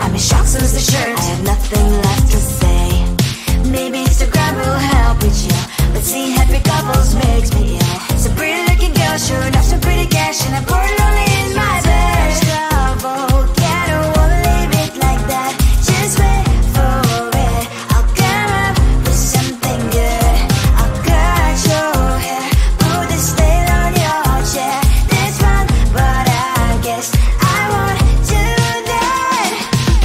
I'm in shock, so is the shirt. I have nothing left to say. Maybe Instagram will help with you, but seeing happy couples makes me ill. So pretty looking girl, sure enough, some pretty cash, and I'm pouring only in my bed. Trouble, yeah, I don't wanna leave it like that. Just wait for it. I'll come up with something good. I'll cut your hair, put the stain on your chair. This one, but I guess I won't do that.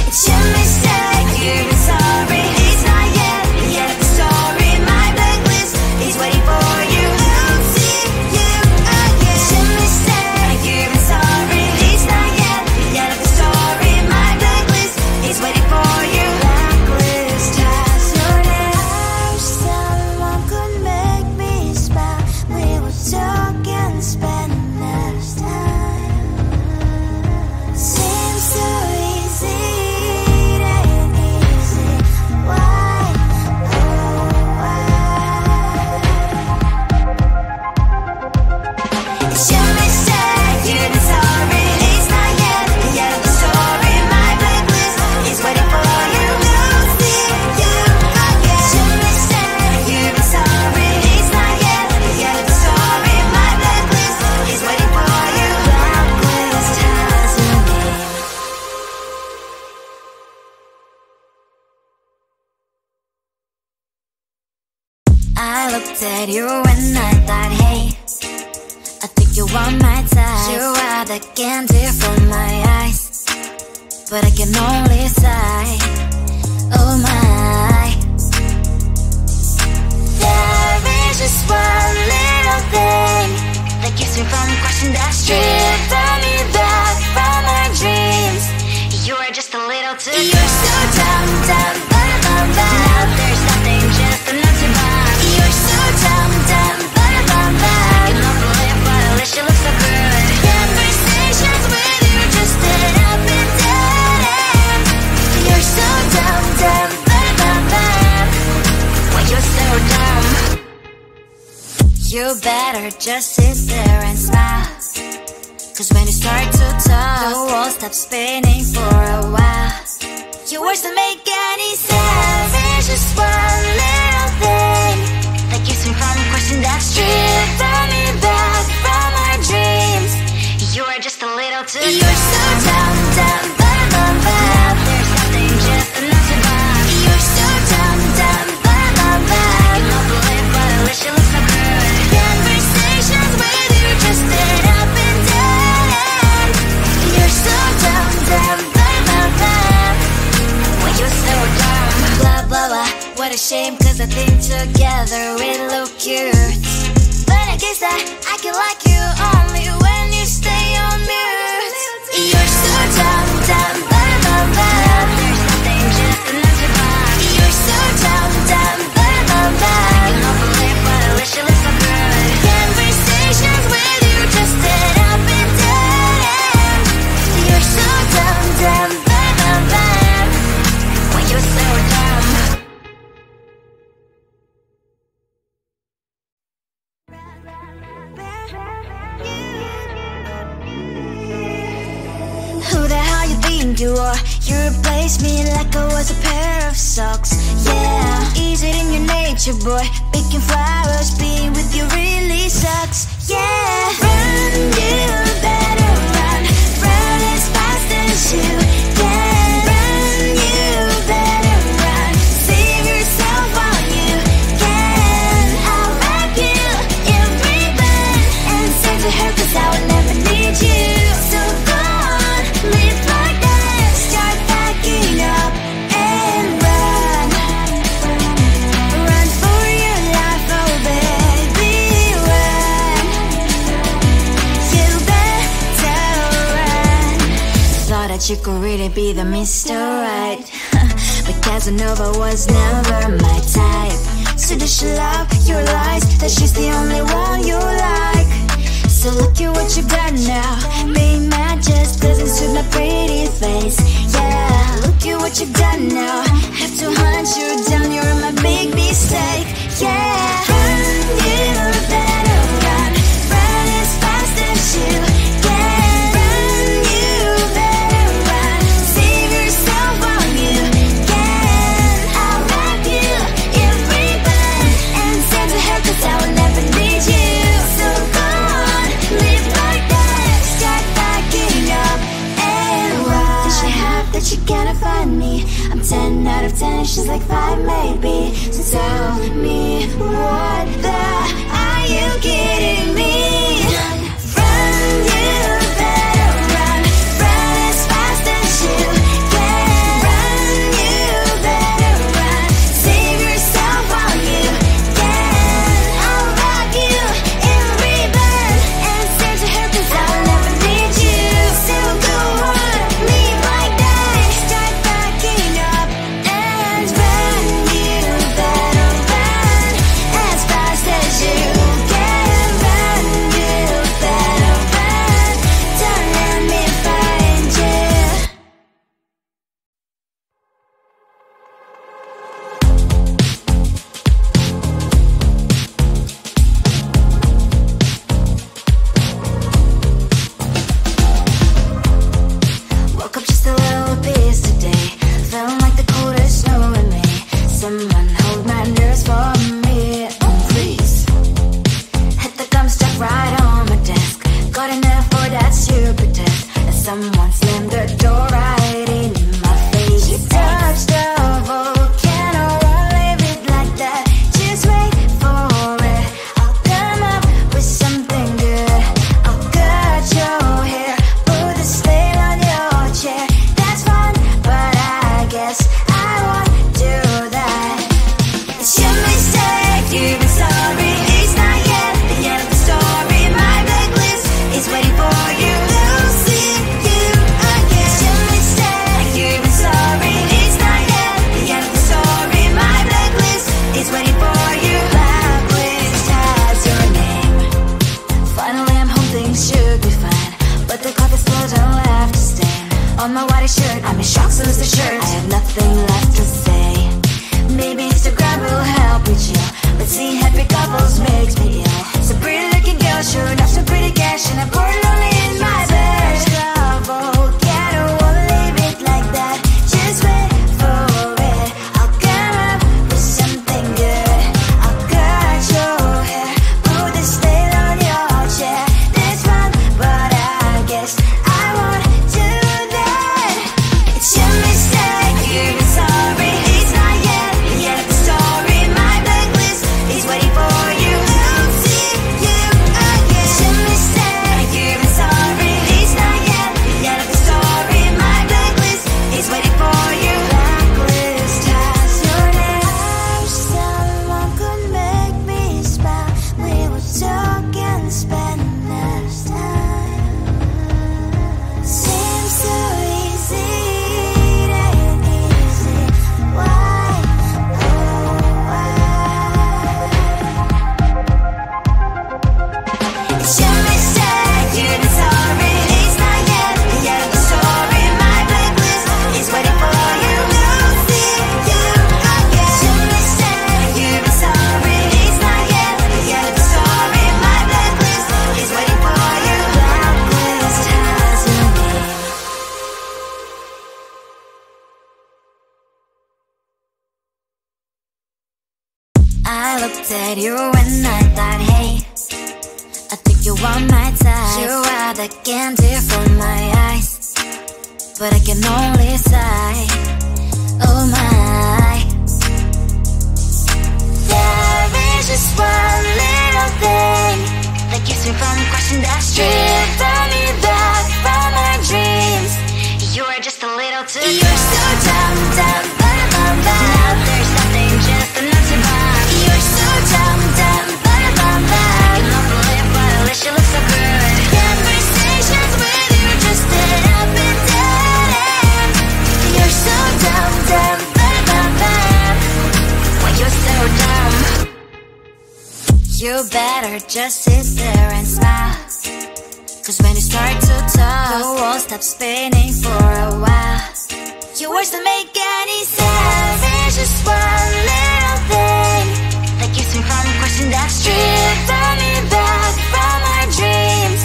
It's your mistake, you're sorry. It's not yet the end of the story. My blacklist is waiting for you. I'll see you again. It's your mistake, you're sorry. It's not yet the end of the story. My blacklist is waiting for you. Blacklist has your name. I wish someone could make me smile. We would talk and spend less time. Seems so easy, it ain't easy. Why, oh why? It's your mistake, you're sorry. It's not yet the end of the story. My blacklist is waiting for you. I'll see you again. It's your mistake, you're sorry. It's not yet the end of the story. My blacklist is waiting for you. Blacklist has your name. I looked at you and I thought, hey, I think you are my type. You are the candy from my eyes, but I can only sigh. Oh my. There is just one little thing that keeps me from crossing that street. Drive me back from my dreams. You are just a little too good. You're so dumb, dumb, bum, bum, bum. Now there's nothing, just enough to buy. You're so dumb, dumb, bum, bum, bum. You don't believe, but at least you look so good. Conversations with you just end up in dead end. You're so dumb, dumb, bum, bum, bum. Why you're so dumb? You better just sit there and smile, 'cause when you start to talk, the world stops spinning for a while. Your words don't make any sense. There's just one little thing that keeps me from crossing that street. Drive me back from my dreams. You are just a little too good. You're so dumb, dumb, bum, bum, bum. There's nothing, just enough to buy. You're so dumb, dumb, bum, bum, bum. You don't believe, but at least you look so good. Conversations with you just end up in dead end. You're so dumb, dumb, bum, bum, bum. Why you're so dumb? Blah, blah, blah. What a shame, 'cause I think together we look cute. But I guess that I can like you only when you stay on mute. You're so dumb, dumb, bum, bum, bum. There's nothing, just enough to buy. You're so dumb, dumb, bum, bum, bum. You don't believe, but at least you look so good. Conversations with you just end up in dead end. You're so dumb, dumb, bum, bum, bum. Why you're so dumb? Who the hell you think you are? You replaced me like I was a pair of socks. Yeah, is it in your nature, boy? Picking flowers, being with you really sucks. Yeah, run, you better run. Run as fast as you can. Run, you better run. Save yourself while you can. I'll wrap you in ribbon and send to her, 'cause I will never need you. So go on, live like that. Start packing up and run. Run for your life, oh baby, run. You better run. Thought that you could really be the Mr. Right, but Casanova was never my type. So does she love your lies, that she's the only one you like? So look at what you've done now. Being mad just doesn't suit my pretty face. Yeah, look at what you've done now. Have to hunt you down, you're my big mistake. Yeah, run, you better run. Run as fast as you can. Run, you better run. Save yourself 10 out of 10, she's like 5 maybe. So tell me, what the are you kidding me? Run, you better run, run as fast as you can. Run, you better run, save yourself while you can. I'll rock you in rebirth and send to her 'cause I'll never need you. So go on, leave like that, start backing up and run. You better run as fast as you can. Run, you better run, don't let me find you. Woke up just a little pissed today. Felt like the coldest snow in me. Someone hold my nerves for me, please. Hit the gum stuck right on my desk. Got enough for that stupid test. And someone slammed the door right in my face. You touched a volcano, won't leave it like that. Just wait for it. I'll come up with something good. I'll cut your hair, put a slate on your chair. That's fun, but I guess I won't do that. It's your mistake, you've been sorry. It's not yet the end of the story. My blacklist is waiting for you. We'll see you again. It's your mistake, you've been sorry. It's not yet the end of the story. My blacklist is waiting for you. Blacklist has your name. Finally I'm home, things should be fine, but the clock is slow, don't have to stand. On my white shirt, I'm in shock, so lose the shirt. I have nothing left to say. Maybe Instagram will help with you, but seeing happy couples makes me ill. So pretty looking girl, sure enough, so pretty cash, and I'm pouring lonely in my bed. Volcano, won't leave it like that. Just wait for it. I'll come up with something good. I'll cut your hair, put the slate on your chair. That's fun, but I guess I won't do that. It's your mistake, you've been sorry. It's not yet the end of the story. My blacklist is waiting for you. We'll see you again. It's your mistake, you've been sorry. It's not yet the end of the story. My blacklist is waiting for you. Blacklist has your name. I wish someone could make me smile. We would talk and spend less time. Seems so easy, it ain't easy. Why, oh why? It's your mistake, you've been sorry. It's not yet the end of the story. My blacklist is waiting for you. We'll see you again. It's your mistake, you've been sorry. It's not yet the end of the story. My blacklist is waiting for you. Blacklist has your name. I looked at you and I thought, hey, I think you are my type. You are the candy from my eyes, but I can only sigh. Oh my. There is just one little thing that keeps me from crossing that street. Drive me back from my dreams. You are just a little too close. You're so dumb, dumb, bum, bum. Now there's nothing, just enough to buy. You're so dumb, dumb, bum, bum. You love the lip, but at least you look so good. Conversations with you just end up in dead end. You're so dumb, dumb, bum. When you're so dumb, you better just sit there and smile. 'Cause when you start to talk, the world stops spinning for a while. Your words don't make any sense. There's just one little thing that keeps me from crossing that street. Pull me back from our dreams.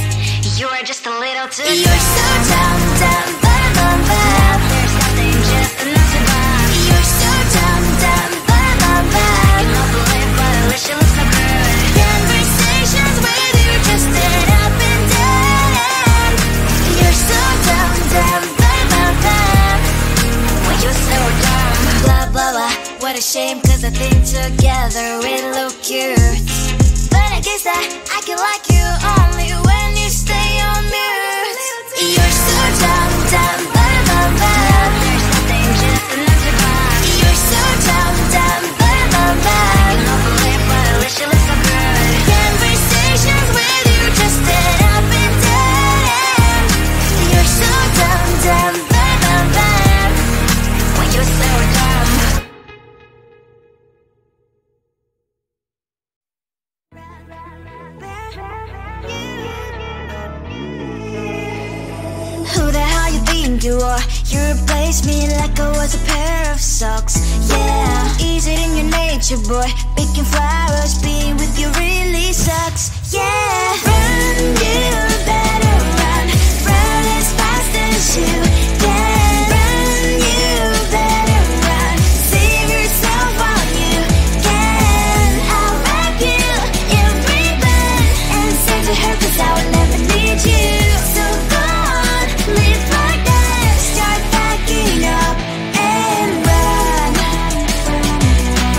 You are just a little too close. You're so dumb, dumb, bum. Now there's nothing, just enough to buy. You're so dumb, dumb, bum. You love the lip, but at least you look so good. Conversations with you just end up in dead end. You're so dumb, dumb, bum. When you're so dumb. ashamed cause I think together we look cute. But I guess that I can like you only when you stay on mute. You're so dumb, dumb, blah, blah, blah. There's nothing just enough to buy. You're so dumb, dumb, blah, blah, blah. You don't believe what I wish you looked so good. Conversations with you just dead up and dead. You're so dumb, dumb, blah, blah, blah. When you're so dumb. Who the hell you think you are? You replaced me like I was a pair of socks. Yeah, is it in your nature, boy? Picking flowers, being with you really sucks. Yeah, run, you better run. Run as fast as you can. Run, you better run. Save yourself while you can. I'll wrap you in ribbon and send to her cause I will never need you. So go on, live like that. Start backing up and run.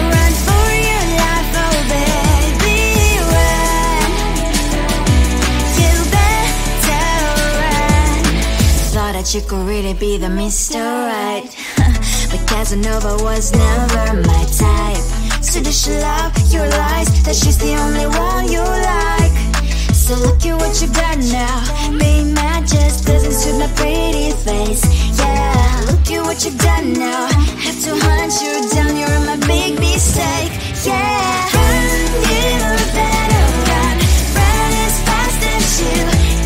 Run for your life, oh baby, run. You better run. Thought that you could really be the Mr. Right, but Casanova was never my type. So does she love your lies, that she's the only one you like? So look at what you got now. Being mad just doesn't suit my pretty face. Yeah, look at what you got now. Have to hunt you down, you're my big mistake. Yeah, run, you better run. Run as fast as you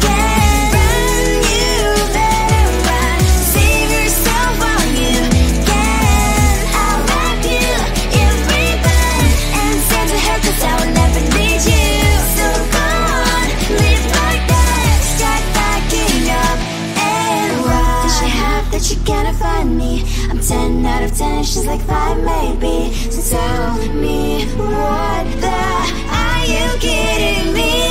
can. Run, you better run. Save yourself while you can. I'll wrap you in ribbon and send to her cause I will never need you. So go on, live like that. Start backing up and run. Does she have that she cannot find me? I'm 10 out of 10, she's like 5 maybe. So tell me, what the are you kidding me?